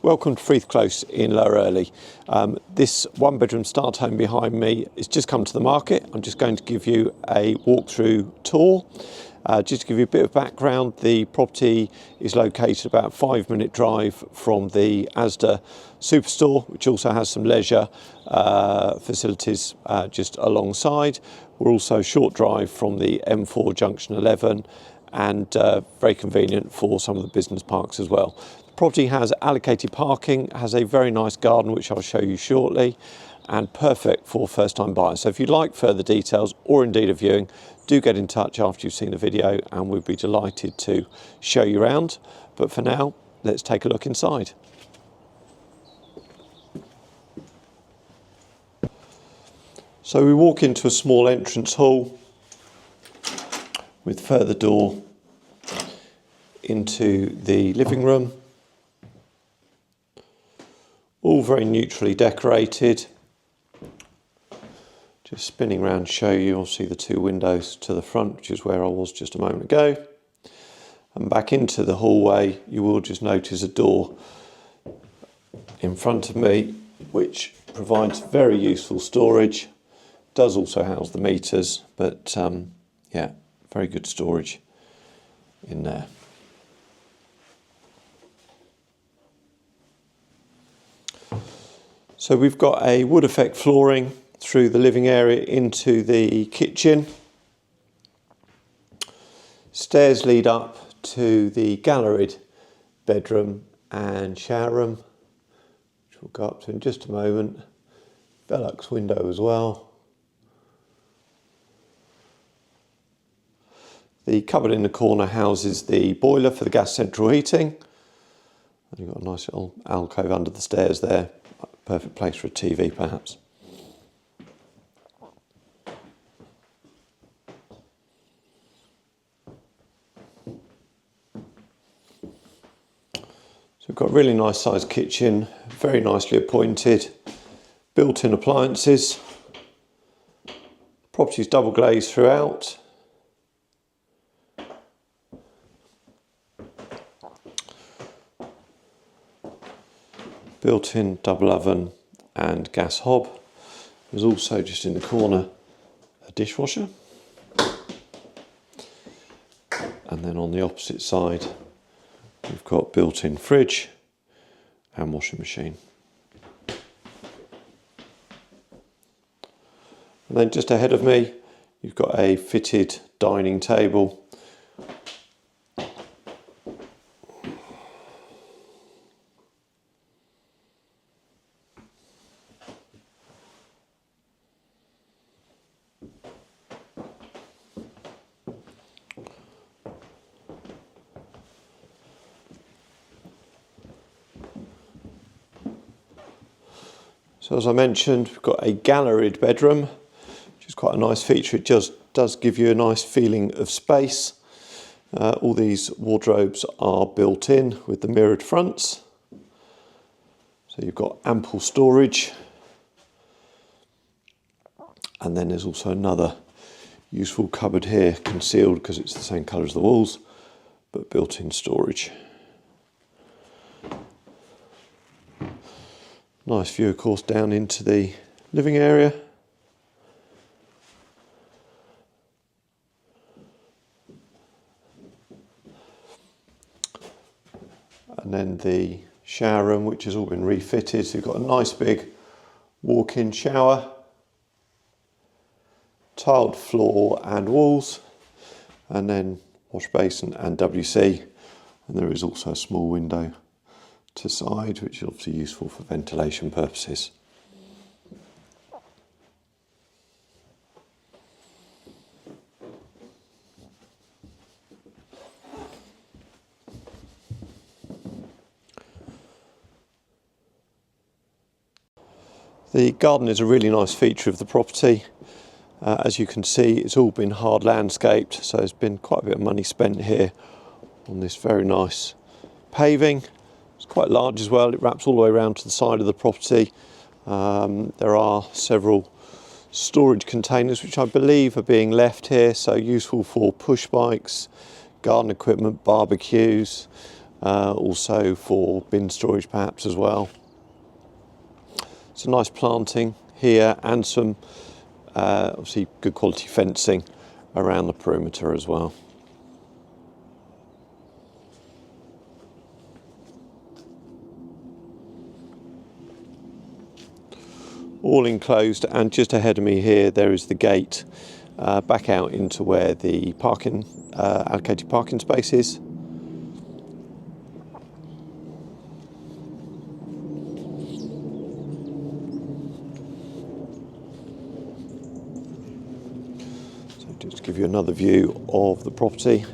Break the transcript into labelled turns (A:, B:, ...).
A: Welcome to Freeth Close in Lower Earley. This one-bedroom start home behind me has just come to the market. I'm just going to give you a walkthrough tour. Just to give you a bit of background, the property is located about a 5-minute drive from the Asda superstore, which also has some leisure facilities just alongside. We're also a short drive from the M4 Junction 11 and very convenient for some of the business parks as well. The property has allocated parking, has a very nice garden which I'll show you shortly, and perfect for first-time buyers. So if you'd like further details or indeed a viewing, do get in touch after you've seen the video and we'd be delighted to show you around. But for now, let's take a look inside. So we walk into a small entrance hall with further door into the living room. All very neutrally decorated. Just spinning around to show you, obviously, the two windows to the front, which is where I was just a moment ago. And back into the hallway, you will just notice a door in front of me, which provides very useful storage. Does also house the meters, but yeah, very good storage in there. So we've got a wood effect flooring through the living area into the kitchen. Stairs lead up to the galleried bedroom and shower room, which we'll go up to in just a moment. Velux window as well. The cupboard in the corner houses the boiler for the gas central heating. And you've got a nice little alcove under the stairs there. Perfect place for a TV perhaps. So we've got a really nice sized kitchen, very nicely appointed, built-in appliances. Property's double glazed throughout. Built-in double oven and gas hob. There's also just in the corner a dishwasher. And then on the opposite side we've got built-in fridge and washing machine. And then just ahead of me you've got a fitted dining table. So as I mentioned, we've got a galleried bedroom, which is quite a nice feature. It just does give you a nice feeling of space. All these wardrobes are built in with the mirrored fronts. So you've got ample storage. And then there's also another useful cupboard here, concealed because it's the same colour as the walls, but built-in storage. Nice view, of course, down into the living area. And then the shower room, which has all been refitted. So you've got a nice big walk-in shower, tiled floor and walls, and then wash basin and WC. And there is also a small window to side, which is obviously useful for ventilation purposes. The garden is a really nice feature of the property. As you can see, it's all been hard landscaped, so there's been quite a bit of money spent here on this very nice paving. It's quite large as well. It wraps all the way around to the side of the property. There are several storage containers which I believe are being left here, so useful for push bikes, garden equipment, barbecues, also for bin storage perhaps as well. It's a nice planting here, and some obviously good quality fencing around the perimeter as well. All enclosed, and just ahead of me here there is the gate back out into where the parking allocated parking space is. So just to give you another view of the property.